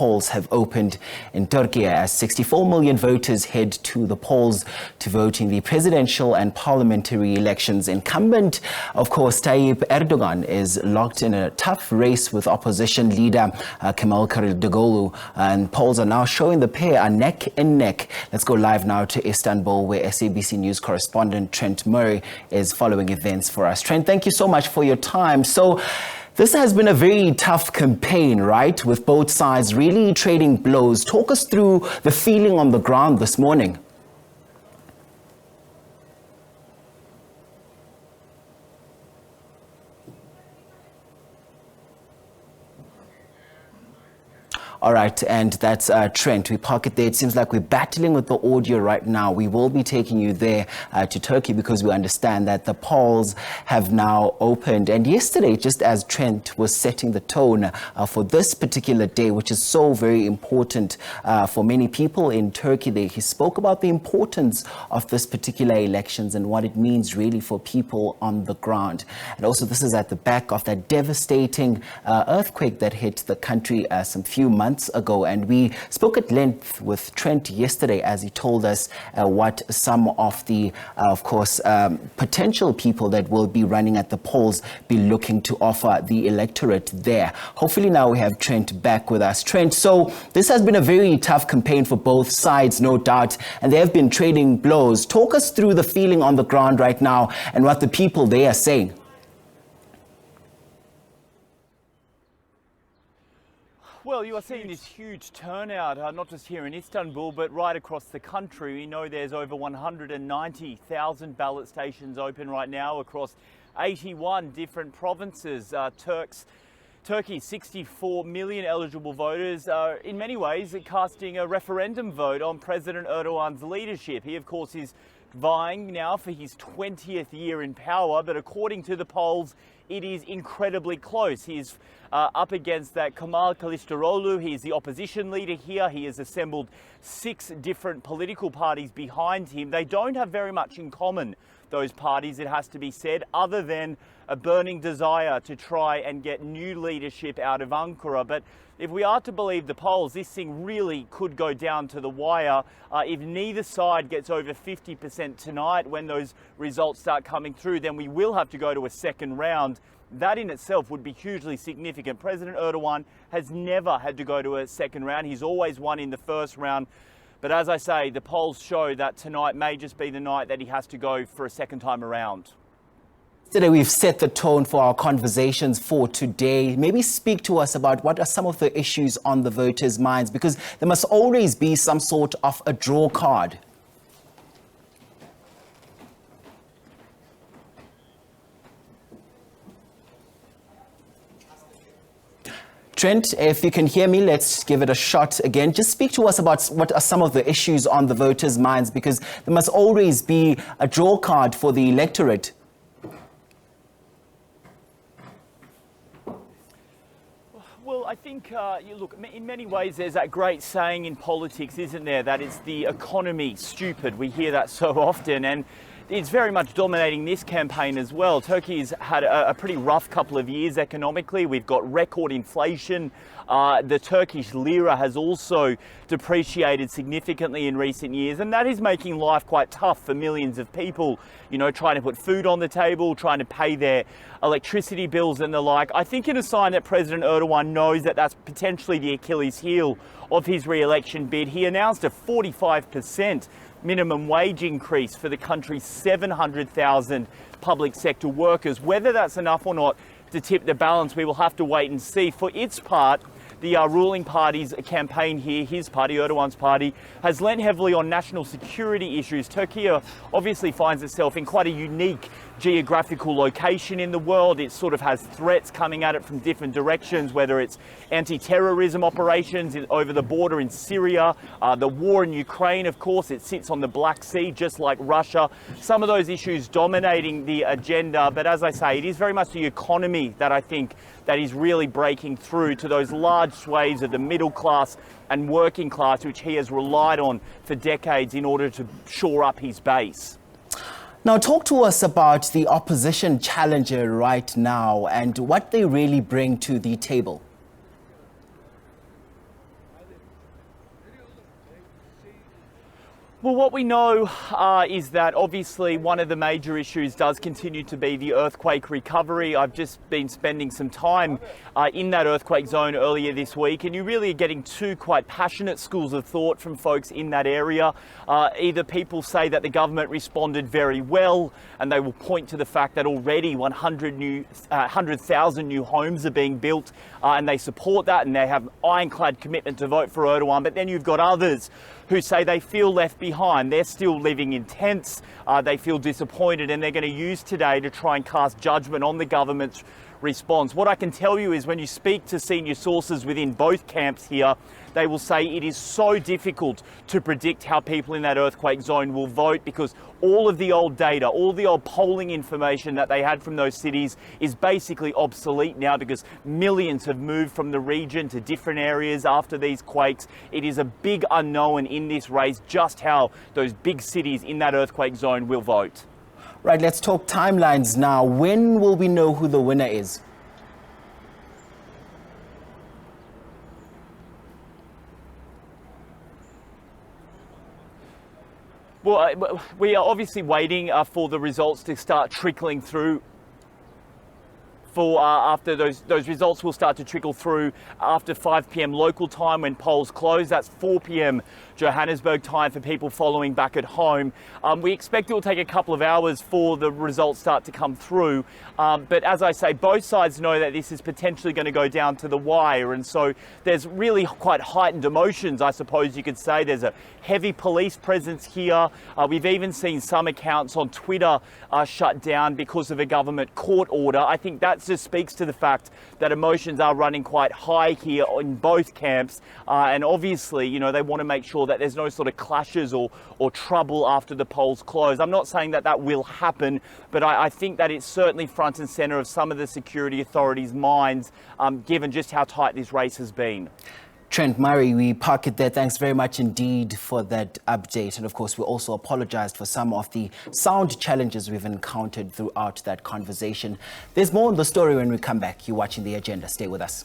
polls have opened in Turkey as 64 million voters head to the polls to vote in the presidential and parliamentary elections. Incumbent, of course, Tayyip Erdogan is locked in a tough race with opposition leader Kemal Kilicdaroglu, and polls are now showing the pair are neck and neck. Let's go live now to Istanbul, where SABC News correspondent Trent Murray is following events for us. Trent, thank you so much for your time. So this has been a very tough campaign, right? With both sides really trading blows. Talk us through the feeling on the ground this morning. All right, and that's Trent. We park it there. It seems like we're battling with the audio right now. We will be taking you there to Turkey because we understand that the polls have now opened. And yesterday, just as Trent was setting the tone for this particular day, which is so very important for many people in Turkey, he spoke about the importance of this particular elections and what it means really for people on the ground. And also, this is at the back of that devastating earthquake that hit the country some few months ago, and we spoke at length with Trent yesterday as he told us what some of the, of course, potential people that will be running at the polls be looking to offer the electorate there. Hopefully now we have Trent back with us. Trent, so this has been a very tough campaign for both sides, no doubt, and they have been trading blows. Talk us through the feeling on the ground right now and what the people there are saying. Well, you are seeing this huge turnout, not just here in Istanbul, but right across the country. We know there's over 190,000 ballot stations open right now across 81 different provinces. Turkey's 64 million eligible voters are in many ways casting a referendum vote on President Erdogan's leadership. He, of course, is vying now for his 20th year in power, but according to the polls, it is incredibly close. He's up against that Kemal Kilicdaroglu. He is the opposition leader here. He has assembled 6 different political parties behind him. They don't have very much in common, those parties, it has to be said, other than a burning desire to try and get new leadership out of Ankara. But if we are to believe the polls, this thing really could go down to the wire. If neither side gets over 50% tonight, when those results start coming through, then we will have to go to a second round. That in itself would be hugely significant. President Erdogan has never had to go to a second round. He's always won in the first round. But as I say, the polls show that tonight may just be the night that he has to go for a second time around. Today we've set the tone for our conversations for today. Maybe speak to us about what are some of the issues on the voters' minds, because there must always be some sort of a draw card. Trent, if you can hear me, let's give it a shot again. Just speak to us about what are some of the issues on the voters' minds, because there must always be a draw card for the electorate. Well, I think, you look, in many ways there's that great saying in politics, isn't there, that it's the economy stupid. We hear that so often, and it's very much dominating this campaign as well. Turkey's had a pretty rough couple of years economically. We've got record inflation. The Turkish lira has also depreciated significantly in recent years, and that is making life quite tough for millions of people, you know, trying to put food on the table, trying to pay their electricity bills and the like. I think in a sign that President Erdogan knows that that's potentially the Achilles heel of his re-election bid, he announced a 45% minimum wage increase for the country's 700,000 public sector workers. Whether that's enough or not to tip the balance, we will have to wait and see. For its part, the ruling party's campaign here, his party, Erdogan's party, has lent heavily on national security issues. Turkey obviously finds itself in quite a unique geographical location in the world. It sort of has threats coming at it from different directions, whether it's anti-terrorism operations over the border in Syria, the war in Ukraine, of course. It sits on the Black Sea, just like Russia. Some of those issues dominating the agenda. But as I say, it is very much the economy that I think that is really breaking through to those large swathes of the middle class and working class, which he has relied on for decades in order to shore up his base. Now, talk to us about the opposition challenger right now and what they really bring to the table. Well, what we know is that obviously one of the major issues does continue to be the earthquake recovery. I've just been spending some time in that earthquake zone earlier this week, and you really are getting two quite passionate schools of thought from folks in that area. Either people say that the government responded very well, and they will point to the fact that already 100,000 new homes are being built, and they support that, and they have ironclad commitment to vote for Erdogan. But then you've got others who say they feel left behind. They're still living in tents, they feel disappointed, and they're going to use today to try and cast judgment on the government's response. What I can tell you is when you speak to senior sources within both camps here, they will say it is so difficult to predict how people in that earthquake zone will vote, because all of the old data, all the old polling information that they had from those cities is basically obsolete now, because millions have moved from the region to different areas after these quakes. It is a big unknown in this race just how those big cities in that earthquake zone will vote. Right, let's talk timelines now. When will we know who the winner is? Well, we are obviously waiting for the results to start trickling through. After those results will start to trickle through after 5 p.m. local time when polls close. That's 4 p.m. Johannesburg time for people following back at home. We expect it will take a couple of hours for the results start to come through. But as I say, both sides know that this is potentially going to go down to the wire. And so there's really quite heightened emotions, I suppose you could say. There's a heavy police presence here. We've even seen some accounts on Twitter shut down because of a government court order. I think that just speaks to the fact that emotions are running quite high here in both camps. And obviously, you know, they want to make sure that there's no sort of clashes or trouble after the polls close. I'm not saying that that will happen, but I think that it's certainly front and centre of some of the security authorities' minds, given just how tight this race has been. Trent Murray, we park it there. Thanks very much indeed for that update. And of course, we also apologized for some of the sound challenges we've encountered throughout that conversation. There's more on the story when we come back. You're watching The Agenda. Stay with us.